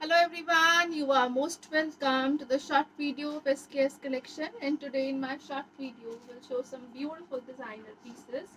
Hello everyone, you are most welcome to the short video of SKS collection, and today in my short video we'll show some beautiful designer pieces.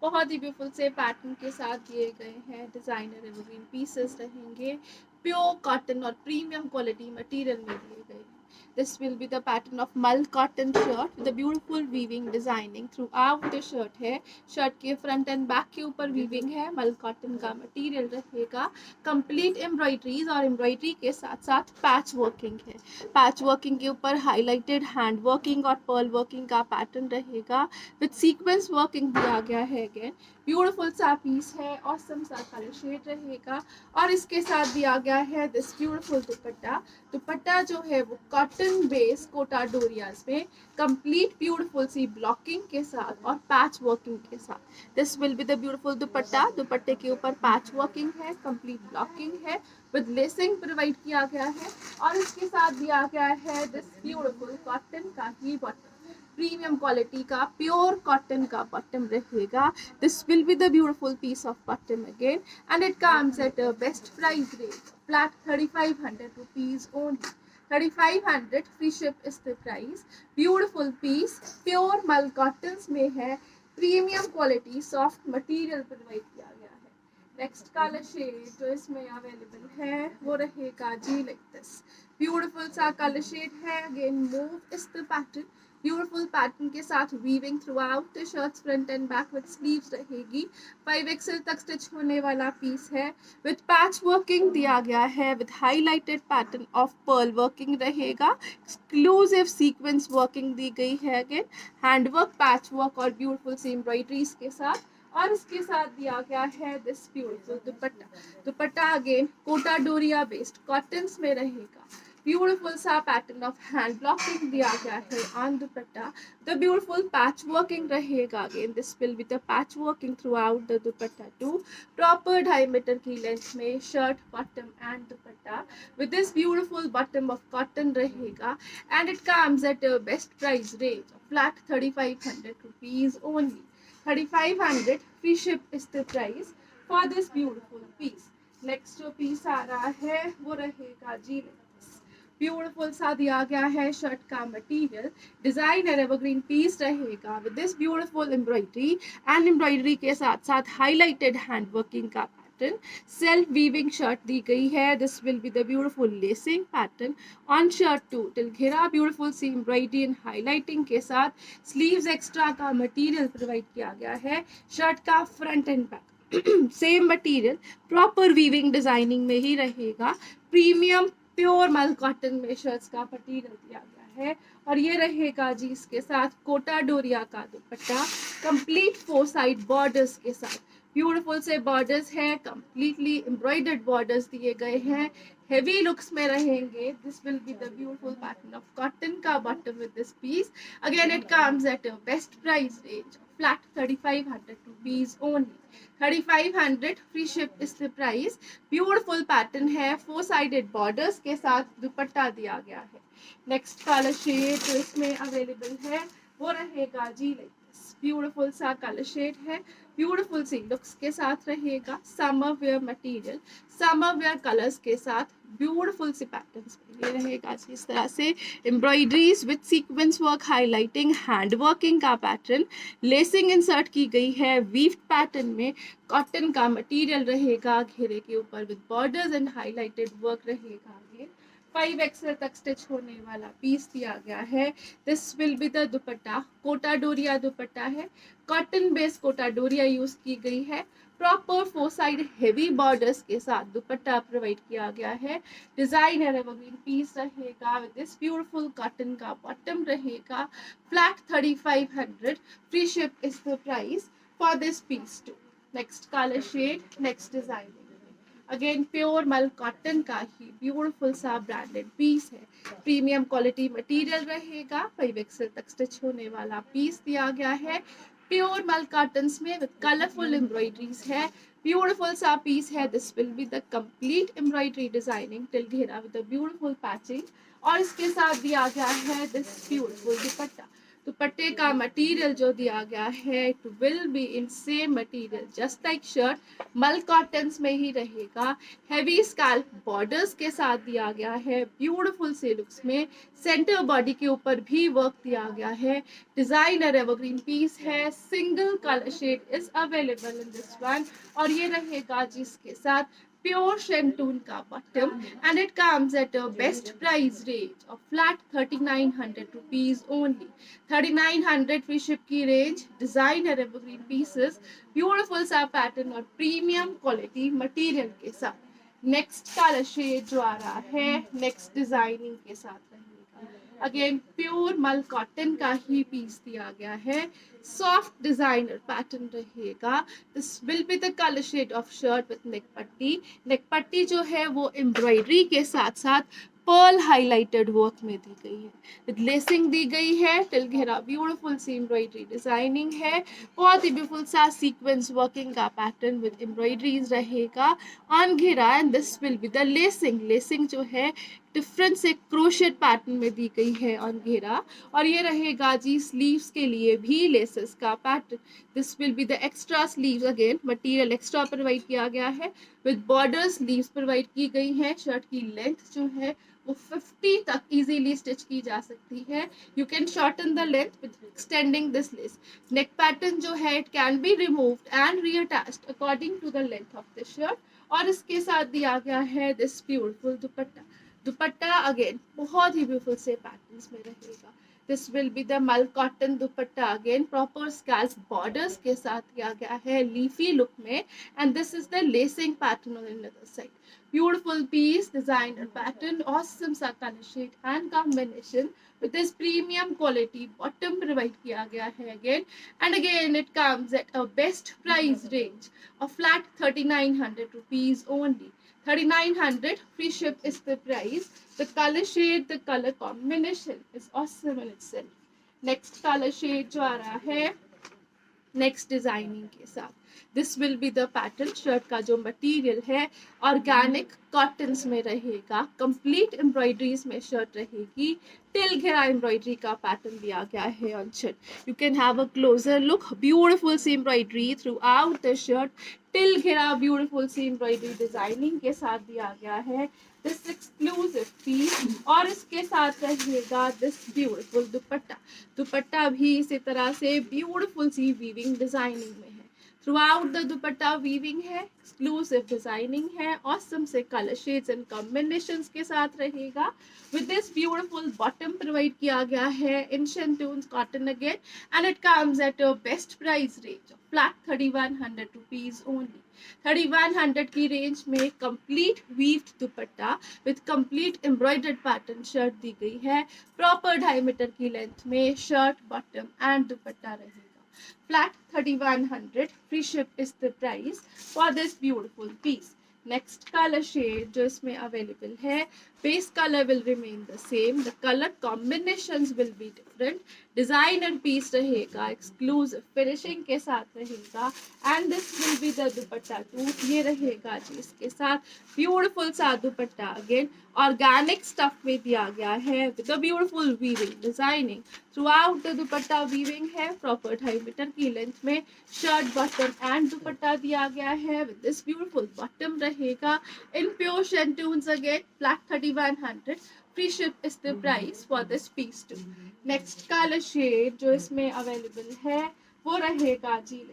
बहुत ही beautiful से pattern के साथ दिए गए हैं designer evergreen pieces रहेंगे pure cotton और प्रीमियम क्वालिटी मटेरियल में दिए गए हैं. This will be the pattern of mull cotton shirt with a beautiful weaving designing throughout the shirt है. शर्ट के फ्रंट एंड बैक के ऊपर वीविंग है. मल कॉटन का मटेरियल रहेगा. कंप्लीट एम्ब्रॉयडरीज और एम्ब्रॉयडरी के साथ साथ पैच वर्किंग है. पैच वर्किंग के ऊपर हाईलाइटेड हैंड वर्किंग और पर्ल वर्किंग का पैटर्न रहेगा. विद सीक्वेंस वर्किंग दिया गया है. अगेन ब्यूटीफुल सा पीस है. ऑसम सा कलर शेड रहेगा और इसके साथ दिया गया है दिस ब्यूटीफुल दुपट्टा. दुपट्टा जो है वो कॉटन बेस कोटा डोरियाज में कंप्लीट ब्यूटीफुल सी ब्लॉकिंग के साथ और पैच वर्किंग के साथ. This will be the beautiful दुपट्टा. दुपट्टे के ऊपर पैच वर्किंग है, कंप्लीट ब्लॉकिंग है, विद लेसिंग प्रोवाइड किया गया है और इसके साथ दिया गया है दिस ब्यूटीफुल कॉटन का ही बॉटम. प्रीमियम क्वालिटी का प्योर कॉटन का बॉटम रहेगा. This will be the beautiful piece of bottom again and it comes at best price rate flat 3500 rupees only. 3500 free ship is the price. Beautiful piece pure मल cottons में है. Premium quality soft material provide किया गया है. Next colour shade जो इसमें available है वो रहेगा जी लाइक दिस. ब्यूटीफुल सा कलर शेड है. Again move is the pattern. Beautiful pattern के साथ weaving through out the shirts front and back with sleeves रहेगी. 5XL तक स्टिच होने वाला पीस है. विद पैच वर्किंग दिया गया है. With highlighted pattern of pearl working रहेगा. एक्सक्लूसिव सीक्वेंस वर्किंग दी गई है. अगेन हैंडवर्क, पैच वर्क और ब्यूटीफुल सी एम्ब्रॉयडरीज के साथ और इसके साथ दिया गया है this beautiful dupatta. Dupatta again Kota Doria based cottons में रहेगा. ब्यूटीफुल सा पैटर्न ऑफ हैंड ब्लॉकिंग दिया गया है on dupatta. The beautiful patch working रहेगा. Again this will be the patch working throughout the dupatta too. Proper 2.5 metre की लेंथ में shirt, bottom and dupatta with this beautiful bottom of cotton रहेगा and it comes at best price range of flat 3500 rupees only. 3500 free ship is the price for this beautiful piece. Next जो piece आ रहा है वो रहेगा जी beautiful सा दिया गया है शर्ट का मटेरियल. डिजाइनर एवरग्रीन पीस रहेगा with this beautiful embroidery and embroidery के साथ साथ हाईलाइटेड हैंड वर्किंग का पैटर्न. सेल्फ वीविंग शर्ट दी गई है. This will be the beautiful lacing pattern on shirt too till घेरा. ब्यूटीफुल सी एम्ब्रॉयडरी एंड हाईलाइटिंग के साथ स्लीव्स एक्स्ट्रा का मटेरियल प्रोवाइड किया गया है. शर्ट का front and back same material proper weaving designing में ही रहेगा. प्रीमियम प्योर मल कॉटन में शर्ट्स का मटेरियल दिया गया है और ये रहेगा जी इसके साथ कोटा डोरिया का दुपट्टा कंप्लीट 4 साइड बॉर्डर्स के साथ. ब्यूटीफुल से बॉर्डर्स है. कंप्लीटली एम्ब्रॉयडर्ड बॉर्डर्स दिए गए हैं. हेवी लुक्स में रहेंगे. This will be the beautiful pattern of cotton का bottom with this piece. Again it comes at best price range flat 3500 rupees only. 3500 free ship is the price. Beautiful pattern है. 4 sided borders के साथ दुपट्टा दिया गया है. Next colour shade जो इसमें available है वो रहेगा जी लाइक दिस. ब्यूटीफुल सा कलर शेड है. ब्यूटीफुल सी लुक्स के साथ रहेगा. Summer wear material, summer wear colours के साथ ब्यूटीफुल सी पैटर्न्स ये रहेगा इस तरह से. Embroideries with sequence work, highlighting, hand working का पैटर्न, लेसिंग इंसर्ट की गई है वीव्ड पैटर्न में. कॉटन का मटेरियल रहेगा. घेरे के ऊपर with borders and highlighted work रहेगा. आगे 5XL तक स्टिच होने वाला पीस दिया गया है. This will be the dupatta. Kota Doria dupatta है. कॉटन बेस कोटा डोरिया यूज की गई है. प्रॉपर 4 साइड हेवी बॉर्डर्स के साथ दुपट्टा प्रोवाइड किया गया है. डिजाइनर एवरग्रीन पीस रहेगा विद दिस ब्यूटीफुल कॉटन का बॉटम रहेगा. Flat 3500 free ship is the price for this piece too. Next colour shade, next design. Again pure mul cotton का ही ब्यूटीफुल सा ब्रांडेड पीस है. प्रीमियम क्वालिटी मटेरियल रहेगा. 5XL तक stitch होने वाला पीस दिया गया है. प्योर मल कॉटन्स में विद कलरफुल एम्ब्रॉयडरीज है. ब्यूटीफुल सा पीस है. This will be the complete embroidery designing till घेरा विद द ब्यूटीफुल पैचिंग और इसके साथ दिया गया है दिस ब्यूटीफुल दुपट्टा. दुपट्टे का मटेरियल जो दिया गया है it will be in same material just like shirt, मल कॉटन्स में ही रहेगा। हैवी स्कैल्प बॉर्डर्स के साथ दिया गया है, ब्यूटीफुल से लुक्स में। सेंटर बॉडी के ऊपर भी वर्क दिया गया है। डिजाइनर एवरग्रीन पीस है, single colour shade is available in this one. और ये रहेगा जिसके साथ pure shantung ka bottom, and it comes at a best price range of flat 3900 rupees only. 3900 free ship की range, designer evergreen pieces, beautiful सा pattern और premium quality material के साथ। नेक्स्ट कलर शेड जो आ रहा है नेक्स्ट डिजाइनिंग के साथ रहेगा। अगेन प्योर मल कॉटन का ही पीस दिया गया है, सॉफ्ट डिजाइनर पैटर्न रहेगा। This will be the colour shade of shirt with neck पट्टी। नेक पट्टी जो है वो एम्ब्रॉयडरी के साथ साथ पर्ल हाइलाइटेड वर्क में दी गई है, विद लेसिंग दी गई है, टिल घेरा ब्यूटीफुल सी एम्ब्रॉयडरी डिजाइनिंग है। बहुत ही ब्यूटीफुल सा सीक्वेंस वर्किंग का पैटर्न विद एम्ब्रॉयडरीज रहेगा ऑन घेरा। And this will be the lacing. Lacing जो है डिफरेंट से क्रोशेट पैटर्न में दी गई है ऑन घेरा। और ये रहेगा जी स्लीव्स के लिए भी लेसेस का pattern. This will be the extra sleeves, again material extra provide किया गया है विद बॉर्डर स्लीव्स प्रोवाइड की गई है। शर्ट की लेंथ जो है वो 50 तक इजीली स्टिच की जा सकती है। You can shorten the length with extending this lace. Neck pattern जो है it can be removed and reattached according to the length of the shirt. और इसके साथ दिया गया है this beautiful dupatta. Dupatta again बहुत ही ब्यूटीफुल से पैटर्न्स में रहेगा। This will be the mal cotton dupatta, again proper scalp borders के साथ किया गया है लीफी लुक में। And this is the lacing pattern on another side. Beautiful piece, designer pattern, awesome सा colour shade and combination with this premium quality bottom provide किया गया है again, and again it comes at a best price range of flat 3900 rupees only. 3900 free ship is the price. The color shade, the color combination is awesome in itself. Next color shade जो आ रहा है next designing के साथ, this will be the pattern. Shirt का जो material है organic cottons में रहेगा, कंप्लीट एम्ब्रॉयडरीज में शर्ट रहेगी, टिल घेरा एम्ब्रॉयडरी का पैटर्न दिया गया है on shirt. You can have a closer look, beautiful सी embroidery throughout the shirt, till घेरा ब्यूटीफुल सी एम्ब्रॉयडरी डिजाइनिंग के साथ दिया गया है दिस एक्सक्लूसिव पीस। और इसके साथ रहेगा दिस ब्यूटीफुल दुपट्टा। दुपट्टा भी इसी तरह से ब्यूटीफुल सी वीविंग डिजाइनिंग में है, throughout the dupatta weaving है, एक्सक्लूसिव डिजाइनिंग है, ऑसम से कलर शेड्स एंड कॉम्बिनेशंस के साथ रहेगा। With this beautiful bottom provide किया गया है in shantoons cotton again, and it comes at a best price range of flat 3100 rupees only. 3100 की रेंज में complete weaved dupatta with complete embroidered pattern shirt दी गई है। प्रॉपर 2.5 मीटर की length में शर्ट, बॉटम एंड दुपट्टा रहेगा। Flat 3100 free ship is the price for this beautiful piece. Next color shade जो इसमें available है, base color will remain the same, the color combinations will be different, designer piece रहेगा, exclusive finishing के साथ रहेगा, and this will be the dupatta too। ये रहेगा जी इसके साथ beautiful सा दुपट्टा, again organic stuff में दिया गया है with a beautiful weaving designing throughout the dupatta weaving है, proper 2.5 मीटर की लेंथ में शर्ट, बॉटम एंड दुपट्टा दिया गया है with this beautiful bottom रहेगा in pure shantoons again, flat 3100 free ship is the price for this piece too। next color shade जो इसमें available है वो रहेगा जी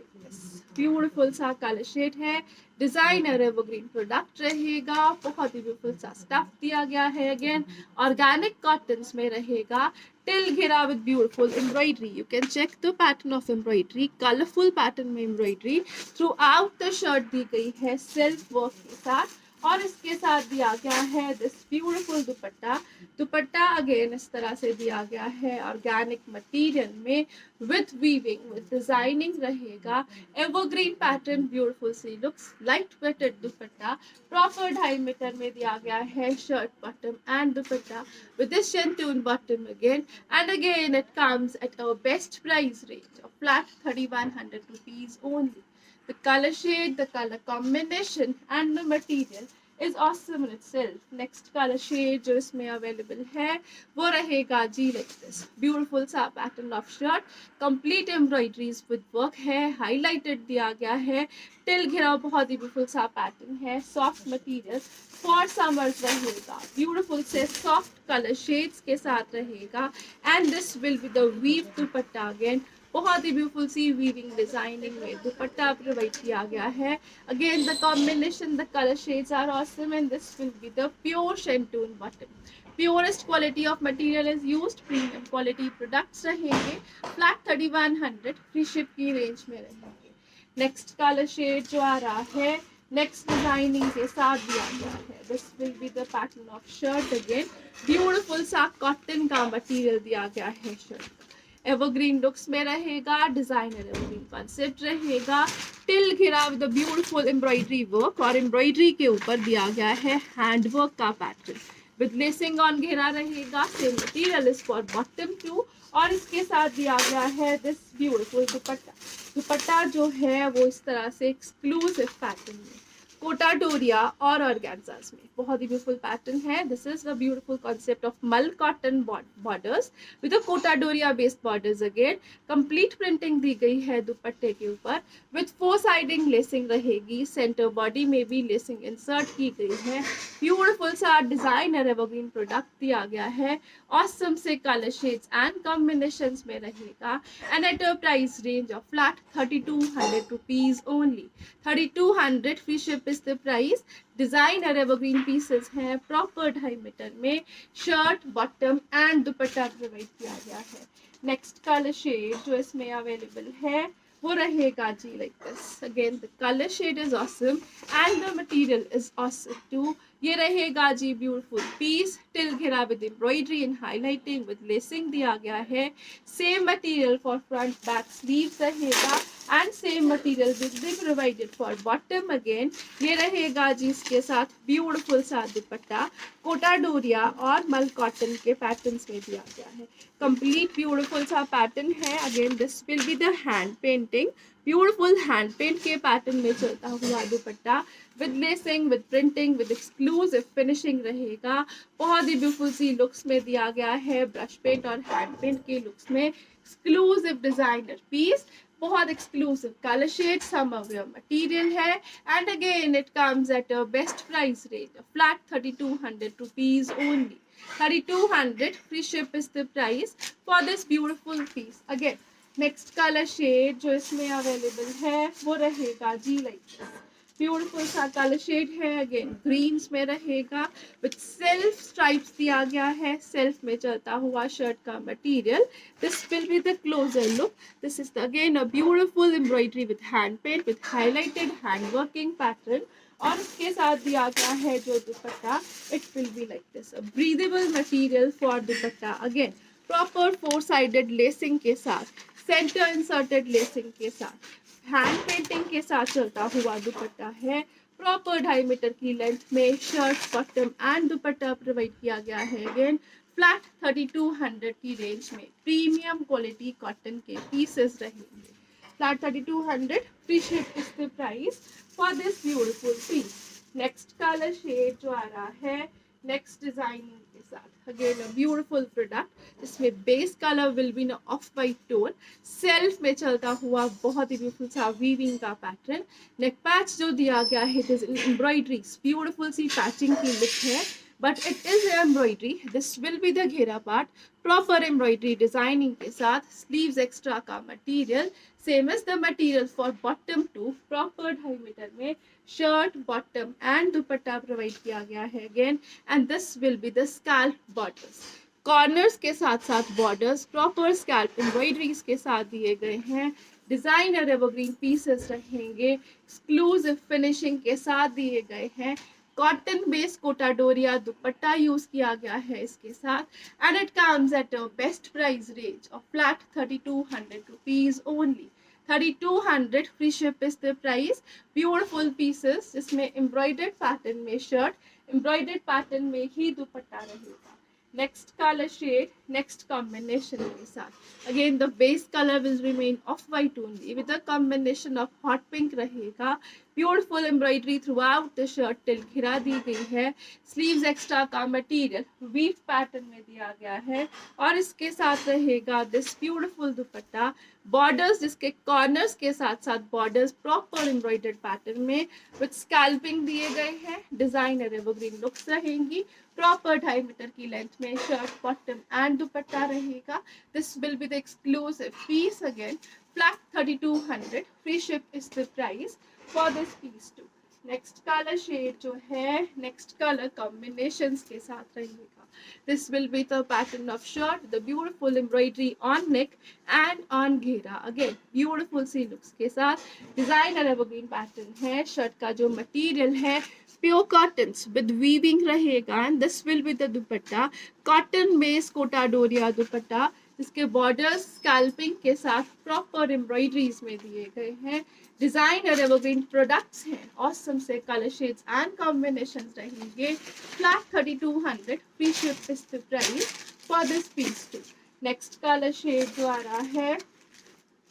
ब्यूटीफुल सा कलर शेड है, डिजाइनर एवरग्रीन प्रोडक्ट रहेगा, बहुत ही ब्यूटीफुल सा स्टफ दिया गया है, अगेन ऑर्गेनिक कॉटन्स में रहेगा, टिल घेरा with beautiful embroidery. You can check the pattern of embroidery, colourful pattern में embroidery throughout the shirt दी गई है सेल्फ वर्क के साथ। और इसके साथ दिया गया है this beautiful dupatta. Dupatta again इस तरह से दिया गया है ऑर्गेनिक मटेरियल में विथ वीविंग विथ डिजाइनिंग रहेगा, एवरग्रीन पैटर्न, ब्यूटीफुल सी looks, light weighted dupatta, proper 2.5 metre में दिया गया है shirt, bottom and dupatta with this shantoon bottom again, and again it comes at our best price range of flat 3100 rupees only. The color shade, the color combination and the material is awesome in itself. Next color shade जो इसमें available है वो रहेगा जी like this. Beautiful सा pattern of shirt, complete embroideries with work है, highlighted दिया गया है, till घेरा बहुत ही beautiful सा pattern है, soft material for summers रहेगा, beautiful से soft color shades के साथ रहेगा, and this will be the weave dupatta again. बहुत ही ब्यूटीफुल सी वीविंग डिजाइनिंग में दुपट्टा प्रोवाइड किया गया है. Again the combination the colour shades are awesome and this will be the pure shantoon bottom. Purest quality of material is used. Premium quality products रहेंगे. Flat 3100 free ship की range में रहेंगे. Next colour shade जो आ रहा है next designing के साथ दिया गया है. This will be the pattern of shirt. Again beautiful सा कॉटन का मटेरियल दिया गया है शर्ट. एवरग्रीन लुक्स में रहेगा. डिजाइनर एवरग्रीन कॉन्सेप्ट रहेगा. टिल घिरा विद ब्यूटीफुल एम्ब्रॉयडरी वर्क और एम्ब्रॉयडरी के ऊपर दिया गया है हैंडवर्क का पैटर्न विद लेसिंग ऑन घेरा रहेगा. Same material is for bottom too और इसके साथ दिया गया है दिस ब्यूटीफुल दुपट्टा. दुपट्टा जो है वो इस तरह से एक्सक्लूसिव पैटर्न में कोटा डोरिया और ऑर्गेन्जास में बहुत ही ब्यूटीफुल पैटर्न है. This is the beautiful concept of mal cotton borders with Kota Doria based borders. Again complete printing दी गई है दुपट्टे के ऊपर विद 4 साइडिंग लेसिंग रहेगी. सेंटर बॉडी में भी लेसिंग इंसर्ट की गई है. ब्यूटीफुल सा डिजाइनर एवरग्रीन प्रोडक्ट दिया गया है. ऑसम से कलर शेड्स एंड कॉम्बिनेशंस में रहेगा. And at a price range of flat 3200 rupees only. 3200 free ship is the price. Designer evergreen pieces हैं. प्रॉपर 2.5 मीटर में shirt bottom and dupatta provide किया गया है. नेक्स्ट कलर शेड जो इसमें अवेलेबल है वो रहेगा जी like this. Again the colour shade is awesome and the material is awesome too. ये रहेगा जी ब्यूटीफुल पीस. टिल घेरा with embroidery and highlighting with lacing दिया गया है. Same material for front back sleeves रहेगा and same material will be provided for bottom. Again ये रहेगा जी इसके साथ ब्यूटीफुल सा दुपट्टा कोटा डोरिया और मल कॉटन के पैटर्न्स में दिया गया है. कंप्लीट ब्यूटीफुल सा पैटर्न है. Again this will be the hand painting. Beautiful hand paint के पैटर्न में चलता हुआ dupatta with lacing with printing with exclusive finishing रहेगा. बहुत ही ब्यूटीफुल सी लुक्स में दिया गया है. ब्रश पेंट और हैंड पेंट के लुक्स में एक्सक्लूसिव डिजाइनर पीस. बहुत exclusive colour shade summer wear material है. And again it comes at a best price rate flat 3200 rupees only. 3200 free ship is the price for this beautiful piece. Again next colour shade जो इसमें available है वो रहेगा जी like beautiful सा colour shade है. Again greens में रहेगा विथ सेल्फ स्ट्राइप्स दिया गया है. सेल्फ में चलता हुआ शर्ट का material. This will be the closer look. This is again a beautiful embroidery with hand paint with highlighted hand working pattern और इसके साथ दिया गया है जो dupatta it will be like this. A breathable material for dupatta. Again proper 4 sided lacing के साथ centre inserted lacing के साथ हैंड पेंटिंग के साथ चलता हुआ दुपट्टा है. प्रॉपर 2.5 मीटर की लेंथ में shirt bottom and dupatta provide किया गया है. अगेन फ्लैट 3200 की रेंज में प्रीमियम क्वालिटी कॉटन के पीसेस रहेंगे. Flat 3200 free ship is the price for this beautiful piece. Next colour shade जो आ रहा है नेक्स्ट डिजाइनिंग के साथ. Again a beautiful product. इसमें बेस कलर विल बी न ऑफ वाइट टोन. सेल्फ में चलता हुआ बहुत ही ब्यूटीफुल सा वीविंग का पैटर्न. नेक पैच जो दिया गया है इट इज एम्ब्रॉयडरीज. ब्यूटीफुल सी पैचिंग की लुक है but it is embroidery. This will be the घेरा पार्ट. प्रॉपर एम्ब्रॉयडरी डिजाइनिंग के साथ स्लीव्स एक्स्ट्रा का material. Same is the material for bottom too. Proper 2.5 metre में shirt bottom and dupatta provide किया गया है. Again and this will be the scalp borders. Corners के साथ साथ बॉर्डर्स प्रॉपर स्कैल्प एम्ब्रॉयडरीज के साथ दिए गए हैं. डिजाइनर एवरग्रीन पीसेस रहेंगे. एक्सक्लूसिव फिनिशिंग के साथ दिए गए हैं. कॉटन बेस्ड कोटा डोरिया दुपट्टा यूज किया गया है इसके साथ. And it comes at a best price range of flat 3200 rupees only. 3200 free ship is the price. Beautiful pieces जिसमें एम्ब्रॉयडर्ड पैटर्न में शर्ट एम्ब्रॉयडर्ड पैटर्न में ही दुपट्टा रहेगा. Next colour shade next combination के साथ. Again the base colour will remain off white only with a combination of hot pink रहेगा beautiful embroidery throughout the shirt, till घिरा दी गई है। स्लीव्स एक्स्ट्रा का मटेरियल वीव पैटर्न में दिया गया है और इसके साथ रहेगा दिस ब्यूटीफुल दुपट्टा। बॉर्डर्स जिसके कॉर्नर्स के साथ साथ बॉर्डर्स प्रॉपर एम्ब्रॉयडर्ड पैटर्न में विद स्कैल्पिंग दिए गए हैं। डिजाइनर एवरग्रीन लुक्स रहेंगी। प्रॉपर 2.5 मीटर की लेंथ में शर्ट, बॉटम एंड दुपट्टा रहेगा। This will be the exclusive piece again, flat 3200, free ship is the price for this piece too. Next colour shade जो है, next colour combination के साथ रहेगा। This will be the pattern of shirt, the beautiful embroidery on neck and on घेरा। Again beautiful सी looks के साथ designer evergreen pattern है। Shirt का जो मटेरियल है प्योर कॉटन विद वीविंग रहेगा and this will be the dupatta, cotton base Kota Doria dupatta जिसके borders scalping के साथ प्रॉपर एम्ब्रॉयडरीज में दिए गए हैं। डिजाइनर एवरग्रीन प्रोडक्ट्स हैं। ऑसम से कलर शेड्स एंड कॉम्बिनेशंस रहेंगे। Flat 3200, free ship is the price for this piece too. Next colour shade जो आ रहा है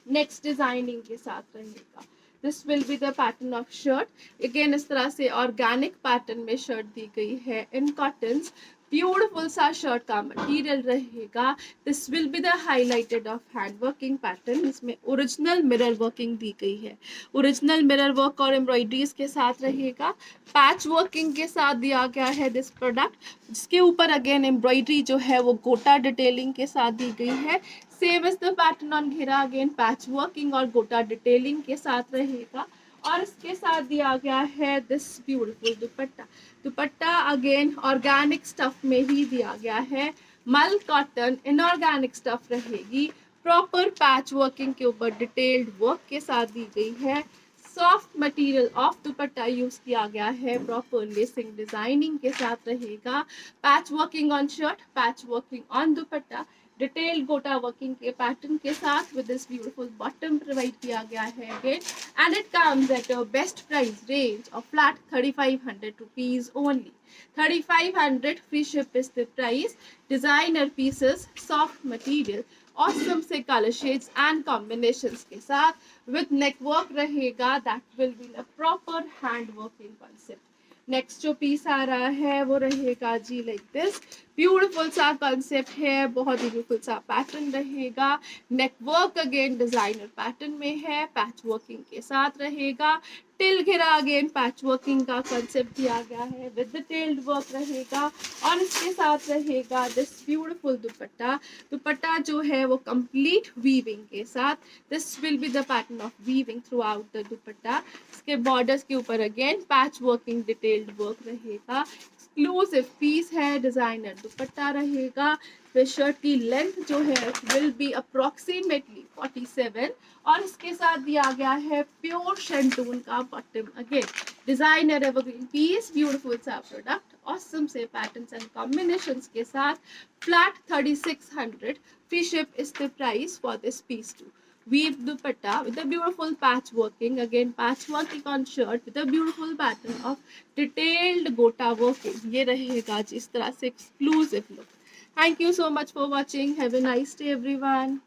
नेक्स्ट डिजाइनिंग के साथ रहेगा। This will be the pattern of shirt. Again इस तरह से ऑर्गेनिक पैटर्न में शर्ट दी गई है इन कॉटन्स। ब्यूटीफुल सा शर्ट का मटेरियल रहेगा। This will be the highlighted of hand working pattern. इसमें ओरिजिनल मिरर वर्किंग दी गई है। ओरिजिनल मिरर वर्क और एम्ब्रॉयडरीज के साथ रहेगा। पैच वर्किंग के साथ दिया गया है दिस प्रोडक्ट, जिसके ऊपर अगेन एम्ब्रॉयडरी जो है वो गोटा डिटेलिंग के साथ दी गई है। Same is the pattern on घेरा, अगेन पैच वर्किंग और गोटा डिटेलिंग के साथ रहेगा। और इसके साथ दिया गया है this beautiful dupatta. Dupatta again organic stuff में ही दिया गया है। मल कॉटन इनऑर्गेनिक स्टफ रहेगी। प्रॉपर पैच वर्किंग के ऊपर डिटेल्ड वर्क के साथ दी गई है। Soft material of dupatta use किया गया है। प्रॉपर लेसिंग डिजाइनिंग के साथ रहेगा। Patch working on shirt, patch working on dupatta, detailed गोटा वर्किंग के पैटर्न के साथ with this beautiful bottom provide किया गया है again and it comes at a best price range of flat 3500 rupees only। 3500, free ship is the price। Designer pieces, soft material, awesome से colour shades and combinations के साथ with neck work रहेगा। That will be the proper hand working concept. Next जो piece आ रहा है वो रहेगा जी लाइक दिस। ब्यूटीफुल सा कॉन्सेप्ट है, बहुत ही ब्यूटीफुल सा पैटर्न रहेगा। नेक वर्क अगेन डिजाइनर पैटर्न में है, पैच वर्किंग के साथ रहेगा। टिल घेरा अगेन पैच वर्किंग का कंसेप्ट दिया गया है विद द टेल्ड वर्क रहेगा और इसके साथ रहेगा दिस ब्यूटीफुल दुपट्टा। दुपट्टा जो है वो कंप्लीट वीविंग के साथ। This will be the pattern of weaving through out the दुपट्टा। इसके बॉर्डर्स के ऊपर again patch working detailed work रहेगा। एक्सक्लूसिव पीस है, डिजाइनर दुपट्टा रहेगा। फिर शर्ट की लेंथ जो है विल बी अप्रोक्सीमेटली 47 और इसके साथ दिया गया है प्योर शेंटून का bottom. Again designer evergreen piece, beautiful सा प्रोडक्ट, ऑसम से पैटर्न्स एंड कॉम्बिनेशंस के साथ। Flat 3600, free ship is the price for this piece too. Weave dupatta with a beautiful patch working, again patch working on shirt with a beautiful pattern of detailed gota working। ये रहेगा जिस तरह से exclusive look. Thank you so much for watching. Have a nice day everyone।